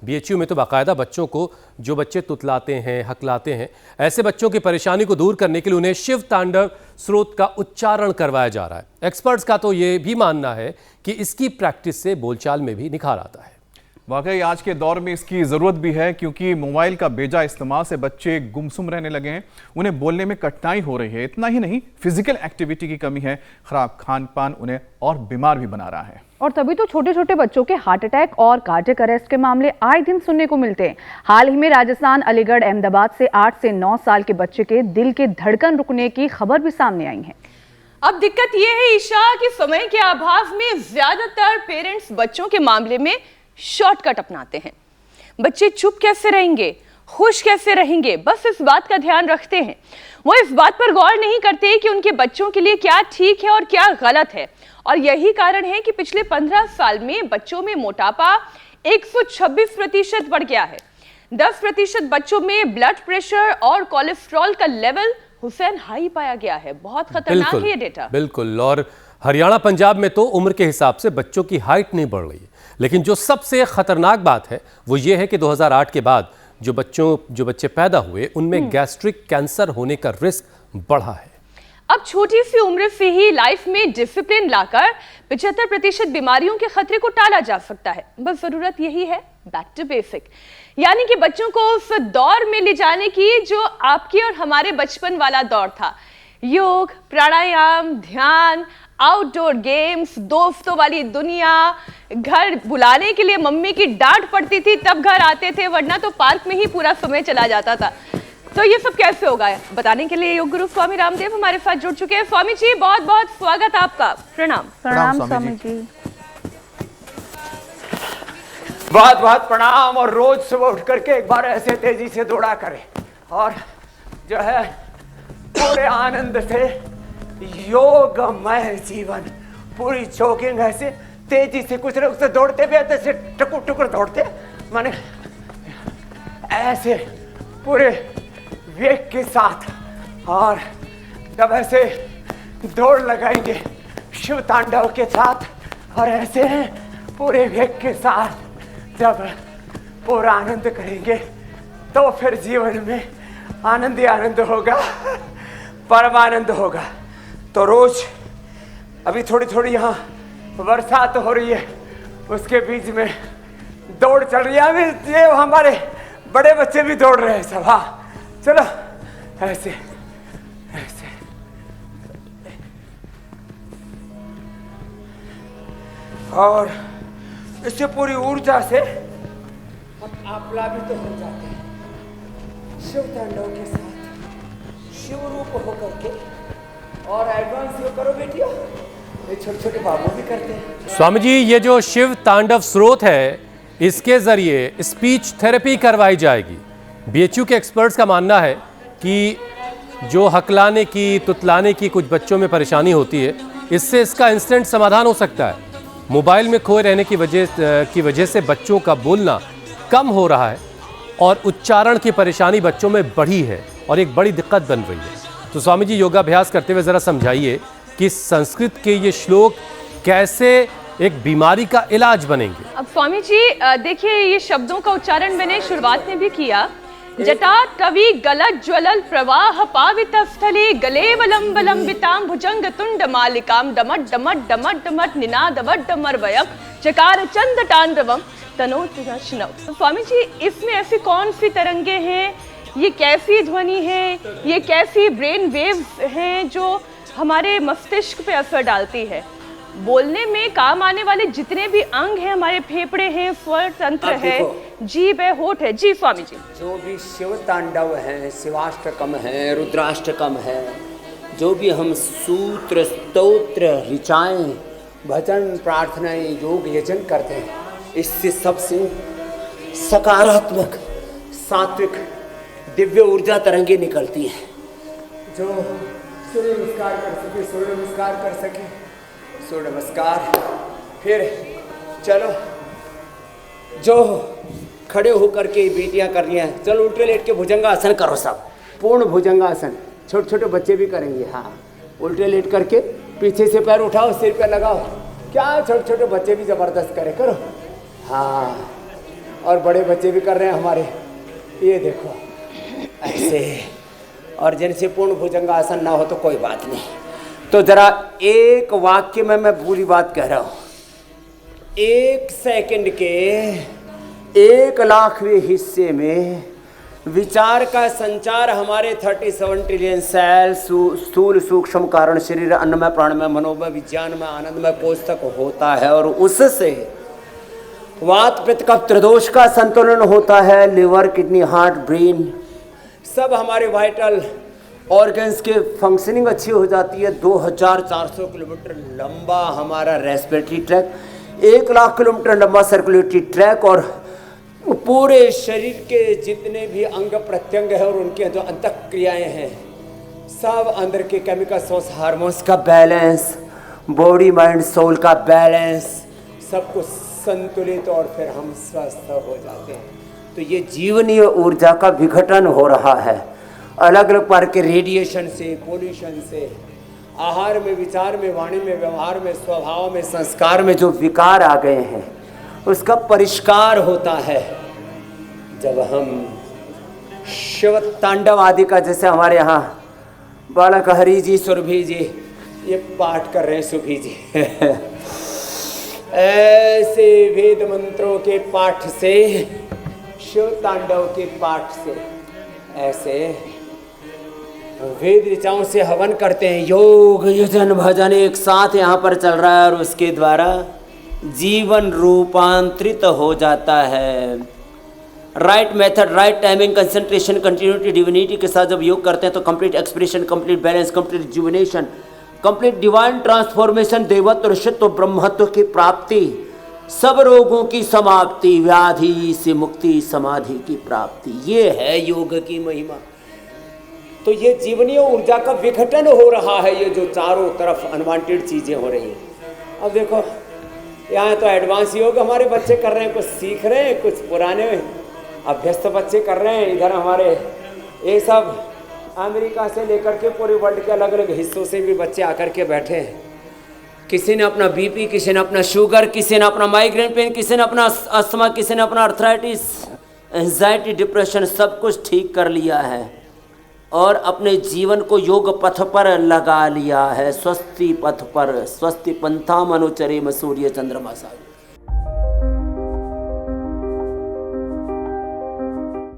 BHU में तो बाकायदा बच्चों को, जो बच्चे तुतलाते हैं, हकलाते हैं, ऐसे बच्चों की परेशानी को दूर करने के लिए उन्हें शिव तांडव स्रोत का उच्चारण करवाया जा रहा है। एक्सपर्ट्स का तो ये भी मानना है कि इसकी प्रैक्टिस से बोलचाल में भी निखार आता है। वाकई आज के दौर में इसकी ज़रूरत भी है, क्योंकि मोबाइल का बेजा इस्तेमाल से बच्चे गुमसुम रहने लगे हैं, उन्हें बोलने में कठिनाई हो रही है। इतना ही नहीं, फिजिकल एक्टिविटी की कमी है, खराब खान पान उन्हें और बीमार भी बना रहा है। और तभी तो छोटे छोटे बच्चों के हार्ट अटैक और कार्डियक अरेस्ट के मामले आए दिन सुनने को मिलते हैं। हाल ही में राजस्थान, अलीगढ़, अहमदाबाद से 8 से 9 साल के बच्चे के दिल के धड़कन रुकने की खबर भी सामने आई है। अब दिक्कत यह है ईशा कि समय के अभाव में ज्यादातर पेरेंट्स बच्चों के मामले में शॉर्टकट अपनाते हैं। बच्चे चुप कैसे रहेंगे, खुश कैसे रहेंगे, बस इस बात का ध्यान रखते हैं। वो इस बात पर गौर नहीं करते कि उनके बच्चों के लिए क्या ठीक है और क्या गलत है। और यही कारण है कि पिछले 15 साल में बच्चों में मोटापा 126% बढ़ गया है। 10% बच्चों में ब्लड प्रेशर और कोलेस्ट्रॉल का लेवल हुसैन हाई पाया गया है। बहुत खतरनाक है ये डेटा। बिल्कुल। और हरियाणा, पंजाब में तो उम्र के हिसाब से बच्चों की हाइट नहीं बढ़ रही है। लेकिन जो सबसे खतरनाक बात है वो ये है कि 2008 के बाद जो बच्चे पैदा हुए उनमें गैस्ट्रिक कैंसर होने का रिस्क बढ़ा है। अब छोटी सी उम्र से ही लाइफ में डिसिप्लिन लाकर 75% बीमारियों के खतरे को टाला जा सकता है। बस जरूरत यही है, बैक टू बेसिक, यानी कि बच्चों को उस दौर में ले जाने की जो आपके और हमारे बचपन वाला दौर था। योग, प्राणायाम, ध्यान, आउटडोर गेम्स, दोस्तों वाली दुनिया। घर बुलाने के लिए मम्मी की डांट पड़ती थी तब घर आते थे, वरना तो पार्क में ही पूरा समय चला जाता था। तो ये सब कैसे होगा, बताने के लिए योग गुरु स्वामी रामदेव हमारे साथ जुड़ चुके हैं। स्वामी जी, बहुत बहुत स्वागत आपका। प्रणाम। प्रणाम स्वामी जी। बहुत बहुत प्रणाम। और रोज सुबह उठ करके एक बार ऐसे तेजी से दौड़ा करें और जो है पूरे आनंद से योगमय जीवन, पूरी जॉगिंग ऐसे तेजी से, कुछ लोग से दौड़ते भी आते से टुकुर टुकुर दौड़ते, माने ऐसे पूरे वेग के साथ। और जब ऐसे दौड़ लगाएंगे शिव तांडव के साथ और ऐसे पूरे वेग के साथ जब पूरा आनंद करेंगे तो फिर जीवन में आनंद ही आनंद होगा, परमानंद होगा। तो रोज अभी थोड़ी थोड़ी यहाँ बरसात हो रही है, उसके बीच में दौड़ चल रही है। अभी ये हमारे बड़े बच्चे भी दौड़ रहे हैं सब। हाँ चलो ऐसे ऐसे। और इससे पूरी ऊर्जा से हम आप्लावित तो हो जाते हैं शिव तांडव के साथ, शिव रूप होकर के। और एडवांस ये करो बेटिया, ये छोटे छोटे बाबू भी करते हैं। स्वामी जी, ये जो शिव तांडव स्रोत है, इसके जरिए स्पीच थेरेपी करवाई जाएगी। बीएचयू के एक्सपर्ट्स का मानना है कि जो हकलाने की, तुतलाने की कुछ बच्चों में परेशानी होती है, इससे इसका इंस्टेंट समाधान हो सकता है। मोबाइल में खोए रहने की वजह से बच्चों का बोलना कम हो रहा है और उच्चारण की परेशानी बच्चों में बढ़ी है और एक बड़ी दिक्कत बन रही है। तो स्वामी जी, योगाभ्यास करते हुए ज़रा समझाइए कि संस्कृत के ये श्लोक कैसे एक बीमारी का इलाज बनेंगे। अब स्वामी जी देखिए, ये शब्दों का उच्चारण मैंने शुरुआत में भी किया। जटा टवी गलत ज्वलल प्रवाह पावित स्थले गलेवलम लंबिताम भुजंग तुंड मालिकाम डमट डमट डमट डमट निनादवट डमरवयम चकार चंद तांडवम तनो तुनश्नव। स्वामी जी, इसमें ऐसी कौन सी तरंगे हैं, ये कैसी ध्वनि है, ये कैसी ब्रेन वेव्स हैं जो हमारे मस्तिष्क पे असर डालती है? बोलने में काम आने वाले जितने भी अंग हैं, हमारे फेफड़े हैं, स्वर तंत्र है, जीभ है, होठ है। जी स्वामी जी। जो भी शिव तांडव है, शिवाष्टकम है, रुद्राष्टकम है, जो भी हम सूत्र, स्तोत्र, ऋचाएं, भजन, प्रार्थनाएं, योग, यजन करते हैं, इससे सबसे सकारात्मक, सात्विक, दिव्य ऊर्जा तरंगे निकलती हैं। जो सूर्य नमस्कार कर सके सूर्य नमस्कार कर सके सूर्य नमस्कार। फिर चलो, जो खड़े होकर के बेटियां कर रही हैं, चलो उल्टे लेट के भुजंगासन करो, सब पूर्ण भुजंगासन। छोटे छोटे बच्चे भी करेंगे। हाँ, उल्टे लेट करके पीछे से पैर उठाओ, सिर पे लगाओ। क्या छोटे छोटे बच्चे भी जबरदस्त करे, करो। हाँ, और बड़े बच्चे भी कर रहे हैं हमारे। ये देखो ऐसे, और जिनसे पूर्ण भुजंगासन ना हो तो कोई बात नहीं। तो जरा एक वाक्य में मैं पूरी बात कह रहा हूं, 1 सेकंड के 1 लाखवें हिस्से में विचार का संचार हमारे 37 ट्रिलियन सेल स्थूल सूक्ष्म कारण शरीर अन्नमय प्राणमय मनोमय विज्ञानमय आनंदमय कोष तक होता है, और उससे वात पित्त कफ त्रिदोष का संतुलन होता है। लिवर किडनी हार्ट ब्रेन सब हमारे वाइटल ऑर्गन्स के फंक्शनिंग अच्छी हो जाती है। 2400 किलोमीटर लंबा हमारा रेस्पिरेटरी ट्रैक, 1 लाख किलोमीटर लंबा सर्कुलेटरी ट्रैक, और पूरे शरीर के जितने भी अंग प्रत्यंग है और उनके जो अंतःक्रियाएं हैं सब अंदर के केमिकल्स और हार्मोन्स का बैलेंस, बॉडी माइंड सोल का बैलेंस, सब कुछ संतुलित, और फिर हम स्वस्थ हो जाते हैं। तो ये जीवनीय ऊर्जा का विघटन हो रहा है अलग अलग प्रकार के रेडिएशन से, पोल्यूशन से, आहार में, विचार में, वाणी में, व्यवहार में, स्वभाव में, संस्कार में जो विकार आ गए हैं उसका परिष्कार होता है जब हम शिव तांडव आदि का, जैसे हमारे यहाँ बालक हरि जी, सुरभि जी ये पाठ कर रहे हैं, सुभी जी ऐसे वेद मंत्रों के पाठ से, शिव तांडव के पाठ से, ऐसे वेद ऋचाओं से हवन करते हैं। योग यजन भजन एक साथ यहाँ पर चल रहा है और उसके द्वारा जीवन रूपांतरित हो जाता है। Right method, right timing, concentration, continuity, divinity के साथ जब योग करते हैं तो complete expression, complete balance, complete rejuvenation, complete divine transformation, देवत्व, ऋषित्व, ब्रह्मत्व की प्राप्ति, सब रोगों की समाप्ति, व्याधि से मुक्ति, समाधि की प्राप्ति, ये है योग की महिमा। तो ये जीवनीय ऊर्जा का विघटन हो रहा है, ये जो चारों तरफ अनवांटेड चीजें हो रही हैं। अब देखो यहाँ तो एडवांस योग हमारे बच्चे कर रहे हैं, कुछ सीख रहे हैं, कुछ पुराने अभ्यस्त बच्चे कर रहे हैं। इधर हमारे ये सब अमेरिका से लेकर के पूरे वर्ल्ड के अलग अलग हिस्सों से भी बच्चे आकर के बैठे हैं। किसी ने अपना बीपी, किसी ने अपना शुगर, किसी ने अपना माइग्रेन पेन, किसी ने अपना अस्थमा, किसी ने अपना अर्थराइटिस, एंजाइटी, डिप्रेशन, सब कुछ ठीक कर लिया है और अपने जीवन को योग पथ पर लगा लिया है। स्वस्ति पथ पर, स्वस्ति पंथा अनुचरे सूर्य चंद्रमा सा।